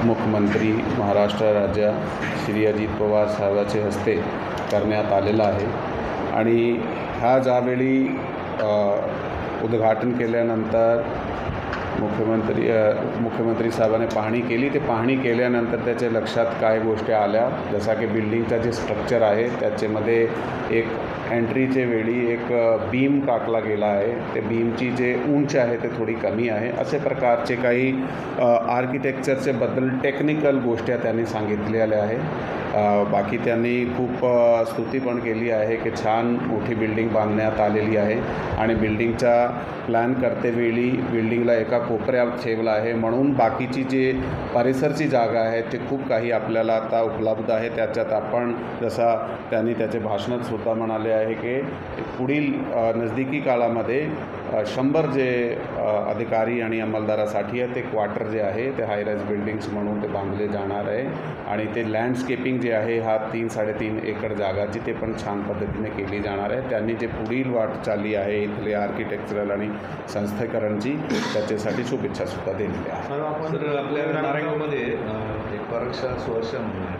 मुख्यमंत्री महाराष्ट्र राज्य श्री अजित पवार साहेबांच्या हस्ते करण्यात आलेला आहे आणि ह्या ज्यावेळी उद्घाटन केल्यानंतर मुख्यमंत्री साहेबांनी पाहणी केली. ते पाहणी केल्यानंतर त्याच्या लक्षात काय गोष्टी आल्या, जसा की बिल्डिंगचा जे स्ट्रक्चर आहे त्याच्यामध्ये एक एंट्रीचे वेळी एक बीम टाकला गेला आहे. ते बीमची जे उंची आहे ते थोडी कमी आहे. असे प्रकारचे काही आर्किटेक्चरचे बद्दल टेक्निकल गोष्टी त्यांनी सांगितलेल्या आहे. बाकी त्यांनी खूप स्तुती पण केली आहे की छान मोठी बिल्डिंग बांधण्यात आलेली आहे आणि बिल्डिंगचा प्लॅन करतेवेळी बिल्डिंगला एका कोपऱ्यात ठेवला आहे, म्हणून बाकीची जे परिसरची जागा आहे ते खूप काही आपल्याला आता उपलब्ध आहे. त्याच्यात आपण जसा त्यांनी त्याचे भाषणात सुद्धा म्हणाले आहे की पुढील नजदीकी काळामध्ये 100 जे अधिकारी आणि अंमलदारासाठी आहे ते क्वार्टर जे आहे ते हायराईज बिल्डिंग्स म्हणून ते बांधले जाणार आहे आणि ते लँडस्केपिंग जे आहे हा 3-3.5 एकर जागाची ते पण छान पद्धतीने केली जाणार आहे. त्यांनी जे पुढील वाटचाली आहे इथले आर्किटेक्चरल आणि संस्थीकरणची त्याच्यासाठी शुभेच्छासुद्धा दिलेल्या आहे. सर, आपल्या नारायणगावमध्ये एक परीक्षा सुरक्षा म्हणून आहे,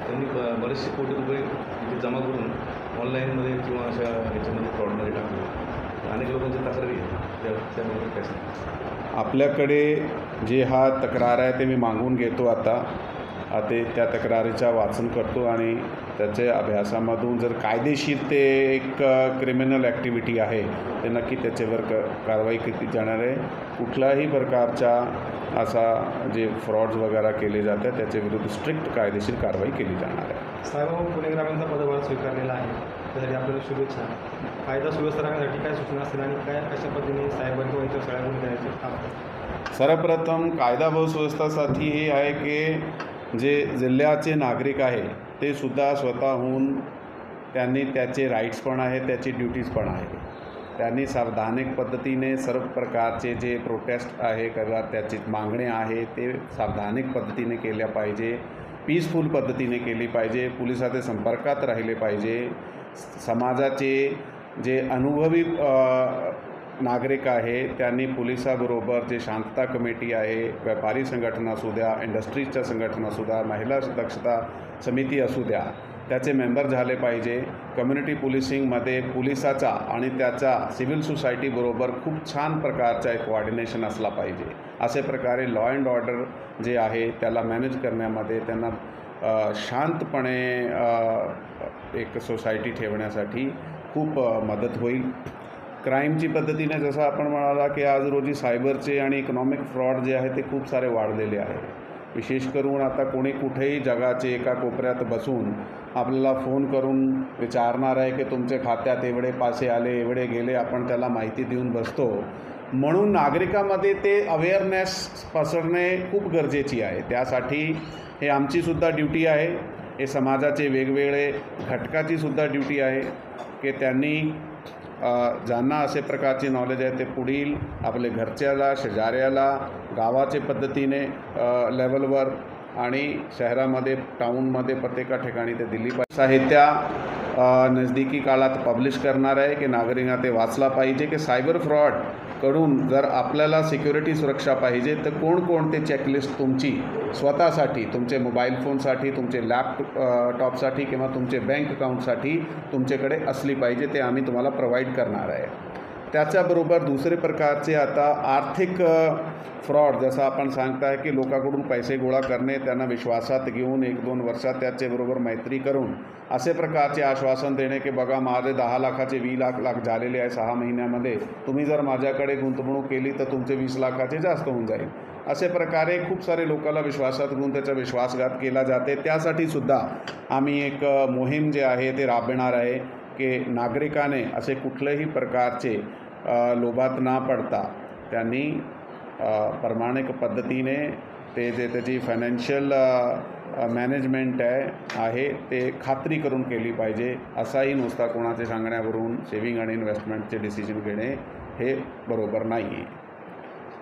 त्यांनी बरेचसे कोटी रुपये इथे जमा करून ऑनलाईनमध्ये किंवा अशा ह्याच्यामध्ये फ्रॉडमध्ये टाकले. अनेक लोकांची तक्रारी आहे, त्याबद्दल काय सांगा? आपल्याकडे जे हा तक्रार आहे ते मी मागून घेतो. आता ते त्या तक्रारीचा वाचन करतो आणि त्याच्या अभ्यासामधून जर कायदेशीर ते एक क्रिमिनल ॲक्टिव्हिटी आहे ते नक्की त्याच्यावर कारवाई केली जाणार आहे. कुठल्याही प्रकारचा असा जे फ्रॉड्स वगैरे केले जातात त्याच्या विरुद्ध स्ट्रिक्ट कायदेशीर कारवाई केली जाणार आहे. साहेब, पुणे ग्रामीणचा पदभार स्वीकारलेला आहे, त्यासाठी आपल्याला शुभेच्छा. कायदा सुव्यवस्था राखण्यासाठी काय सूचना असतील आणि काय कशा पद्धतीने साहेबांनी किंवा इतर सगळ्या गुन्हे करायचे काम? सर्वप्रथम कायदा व सुव्यवस्थेसाठी हे आहे की जे जिल्ह्याचे नागरिक आहे ते सुद्धा स्वतःहून त्यांनी त्याचे राईट्स पण आहे, त्याची ड्युटीज पण आहे. त्यांनी सावधानिक पद्धतीने सर्व प्रकारचे जे प्रोटेस्ट आहे किंवा त्याची मागणे आहे ते सावधानिक पद्धतीने केल्या पाहिजे, पीसफुल पद्धतीने केली पाहिजे, पोलिसाच्या संपर्कात राहिले पाहिजे. समाजाचे जे अनुभवी नागरिक आहे त्यांनी पोलिसाबरोबर जे शांतता कमिटी आहे, व्यापारी संघटना असू द्या, इंडस्ट्रीजच्या संघटना असू द्या, महिला दक्षता समिती असू द्या, त्याचे मेंबर झाले पाहिजे. कम्युनिटी पोलिसिंगमध्ये पोलिसाचा आणि त्याचा सिव्हिल सोसायटीबरोबर खूप छान प्रकारचा एक कोऑर्डिनेशन असला पाहिजे. अशा प्रकारे लॉ अँड ऑर्डर जे आहे त्याला मॅनेज करण्यामध्ये त्यांना शांतपणे एक सोसायटी ठेवण्यासाठी खूप मदत होईल. क्राईमची पद्धतीने जसं आपण म्हणाला की आज रोजी सायबरचे आणि इकॉनॉमिक फ्रॉड जे आहे ते खूप सारे वाढलेले आहे. विशेष करून आता कोणी कुठेही जगाचे एका कोपऱ्यात बसून आपल्याला फोन करून विचारणार आहे की तुमच्या खात्यात एवढे पैसे आले, एवढे गेले, आपण त्याला माहिती देऊन बसतो. म्हणून नागरिकांमध्ये ते अवेअरनेस पसरणे खूप गरजेची आहे. त्यासाठी हे आमचीसुद्धा ड्युटी आहे, हे समाजाचे वेगवेगळे घटकाचीसुद्धा ड्युटी आहे की त्यांनी ज्यांना असे प्रकारची नॉलेज आहे ते पुढील आपले घरच्याला, शेजाऱ्याला, गावाचे पद्धतीने लेवलवर आणि शहरामध्ये, टाऊनमध्ये प्रत्येक ठिकाणी ते दिली पाहिजे. साहित्या नजदीकी काळात पब्लिश करणार आहे की नागरिकांना ते वाचला पाहिजे की सायबर फ्रॉडकडून जर आपल्याला सिक्युरिटी सुरक्षा पाहिजे तर कोणकोणते चेकलिस्ट तुमची स्वतःसाठी, तुमचे मोबाईल फोनसाठी, तुमचे लॅपटॉपसाठी किंवा तुमचे बँक अकाउंटसाठी तुमच्याकडे असली पाहिजे, ते आम्ही तुम्हाला प्रोव्हाइड करणार आहे. त्याच्याबरोबर दुसरे प्रकारचे आता आर्थिक फ्रॉड, जसं आपण सांगताय की लोकांकडून पैसे गोळा करणे, त्यांना विश्वासात घेऊन 1-2 वर्षात त्याच्याबरोबर मैत्री करून असे प्रकारचे आश्वासन देणे की बघा माझे 10 लाखाचे 20 लाख झालेले आहे 6 महिन्यामध्ये, तुम्ही जर माझ्याकडे गुंतवणूक केली तर तुमचे 20 लाखाचे जास्त होऊन जाईल. असे प्रकारे खूप सारे लोकांना विश्वासात घेऊन त्याचा विश्वासघात केला जाते. त्यासाठी सुद्धा आम्ही एक मोहीम जे आहे ते राबविणार आहे की नागरिकाने असे कुठल्याही प्रकारचे लोभात न पडता त्यांनी प्रामाणिक पद्धतीने ते जे त्याची फायनान्शियल मॅनेजमेंट आहे ते खात्री करून केली पाहिजे. असाही नुसता कोणाचे सांगण्यावरून सेव्हिंग आणि इन्व्हेस्टमेंटचे डिसिजन घेणे हे बरोबर नाही आहे.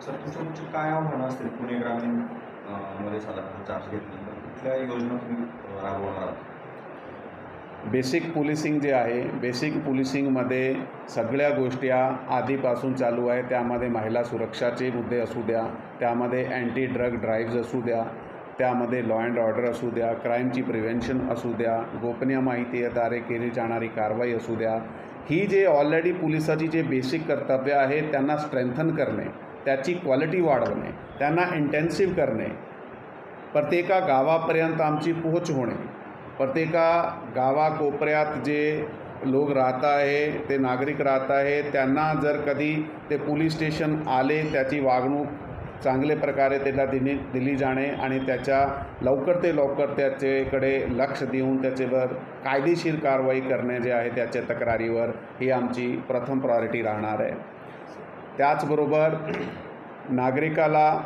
सर, तुमची काय आव्हानं असतील पुणे ग्रामीण मध्ये साधारण चार्ज घेतल्यानंतर कुठल्या योजना तुम्ही राबवणार आहात? बेसिक पोलिसिंग जे आहे, बेसिक पोलिसिंगमध्ये सगळ्या गोष्टी आधीपासून चालू आहे. त्यामध्ये महिला सुरक्षाचे मुद्दे असू द्या, त्यामध्ये अँटी ड्रग ड्राईव्ज असू द्या, त्यामध्ये लॉ अँड ऑर्डर असू द्या, क्राईमची प्रिव्हेन्शन असू द्या, गोपनीय माहितीद्वारे केली जाणारी कारवाई असू द्या, ही जे ऑलरेडी पोलिसाची जे बेसिक कर्तव्य आहे त्यांना स्ट्रेंथन करणे, त्याची क्वालिटी वाढवणे, त्यांना इंटेन्सिव्ह करणे, प्रत्येका गावापर्यंत आमची पोहोच होणे, प्रत्येका गावाकोपऱ्यात जे लोक राहत आहे, ते नागरिक राहत आहे, त्यांना जर कधी ते पोलीस स्टेशन आले त्याची वागणूक चांगल्या प्रकारे त्याला दिली जाणे आणि त्याच्या लवकर ते लवकर त्याच्याकडे लक्ष देऊन त्याच्यावर कायदेशीर कारवाई करणे जे आहे त्याच्या तक्रारीवर, ही आमची प्रथम प्रायोरिटी राहणार आहे. त्याचबरोबर नागरिकाला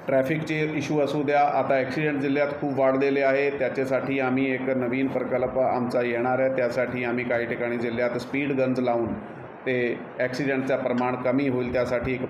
ट्रॅफिकचे इश्यू असू द्या, आता ॲक्सिडेंट जिल्ह्यात खूप वाढलेले आहे, त्याच्यासाठी आम्ही एक नवीन प्रकल्प आमचा येणार आहे. त्यासाठी आम्ही काही ठिकाणी जिल्ह्यात स्पीड गन्स लावून ते ॲक्सिडेंटचं प्रमाण कमी होईल त्यासाठी एक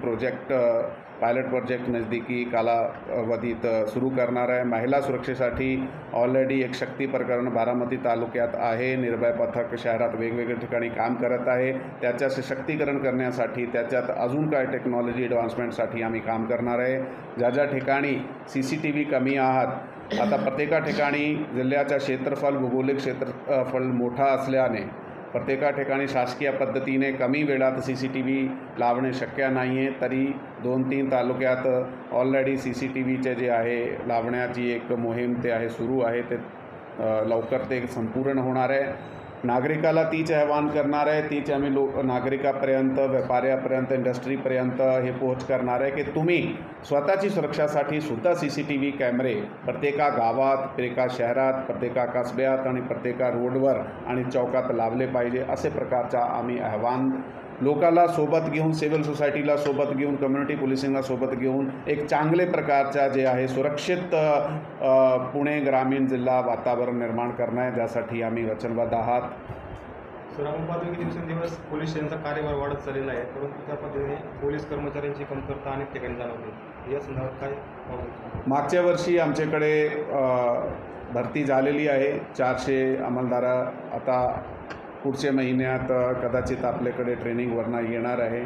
पायलट प्रोजेक्ट नजदीकी कालावधीत सुरू करणार आहे. महिला सुरक्षेसाठी ऑलरेडी एक शक्ती प्रकरण बारामती तालुक्यात आहे. निर्भय पथक शहरात वेगवेगळ्या ठिकाणी काम करत आहे. त्याच्या सशक्तीकरण करण्यासाठी त्याच्यात अजून काय टेक्नॉलॉजी ॲडव्हान्समेंटसाठी आम्ही काम करणार आहे. ज्या ज्या ठिकाणी CCTV कमी आहात, आता प्रत्येका ठिकाणी जिल्ह्याच्या भौगोलिक क्षेत्रफळ मोठा असल्याने प्रत्येका ठिकाणी शासकीय पद्धतीने कमी वेळात CCTV लावणे शक्य नाही आहे. तरी 2-3 तालुक्यात ऑलरेडी CCTVचे जे आहे लावण्याची एक मोहीम ते आहे सुरू आहे. ते लवकर ते संपूर्ण होणार आहे. नागरिकाला तीच आवाहन करणार आहे, तीच आम्ही नागरिकापर्यंत, व्यापाऱ्यापर्यंत, इंडस्ट्रीपर्यंत हे पोहोच करणार आहे की तुम्ही स्वतःची सुरक्षासाठी सुद्धा CCTV कॅमेरे प्रत्येका गावात, प्रत्येका शहरात, प्रत्येका कस्ब्यात आणि प्रत्येका रोडवर आणि चौकात लावले पाहिजे. असे प्रकारचा आम्ही आव्हान लोकाला सोबत घेऊन, सिव्हिल सोसायटीला सोबत घेऊन, कम्युनिटी पोलिसिंगला सोबत घेऊन एक चांगले प्रकारचा जे आहे सुरक्षित पुणे ग्रामीण जिल्हा वातावरण निर्माण करणं आहे, ज्यासाठी आम्ही वचनबद्ध आहात. सर, आपण पाहतो की दिवसेंदिवस पोलीस स्टेशनचा कार्यभार वाढत चाललेला आहे, परंतु त्या पद्धतीने पोलीस कर्मचाऱ्यांची कमतरता अनेक ठिकाणी जाणवते. या संदर्भात काय? मागच्या वर्षी आमच्याकडे भरती झालेली आहे 400 अंमलदार. आता पुढच्या महिन्यात कदाचित आपल्याकडे ट्रेनिंगवरनं येणार आहे.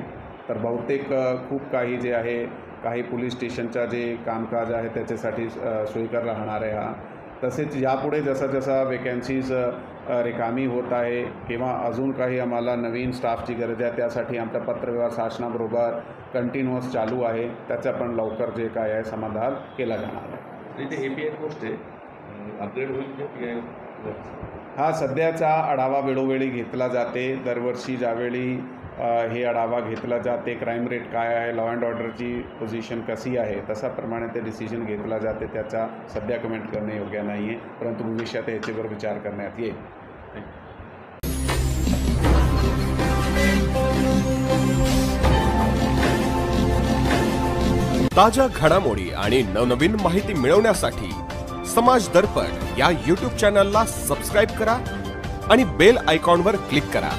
तर बहुतेक खूप काही जे आहे, काही पोलीस स्टेशनचा जे कामकाज आहे त्याच्यासाठी सोयीकर राहणार आहे हा. तसेच यापुढे जसा जसा वेकन्सीज रिकामी होत आहे किंवा अजून काही आम्हाला नवीन स्टाफची गरज आहे, त्यासाठी आमचा पत्रव्यवहार शासनाबरोबर कंटिन्युअस चालू आहे. त्याचा पण लवकर जे काय आहे समाधान केला जाणार आहे. इथे API पोस्ट आहे, अपग्रेड होईल की PI? हा सध्याचा आढावा वेळोवेळी घेतला जाते. दरवर्षी ज्यावेळी हे आढावा घेतला जाते, क्राईम रेट काय आहे, लॉ अँड ऑर्डरची पोझिशन कशी आहे, तशाप्रमाणे ते डिसिजन घेतला जाते. त्याचा सध्या कमेंट करणे योग्य नाही आहे, परंतु भविष्यात याच्यावर विचार करण्यात येईल. ताज्या घडामोडी आणि नवनवीन माहिती मिळवण्यासाठी समाज दर्पण या YouTube चॅनलला सबस्क्राईब करा आणि बेल आयकॉनवर क्लिक करा.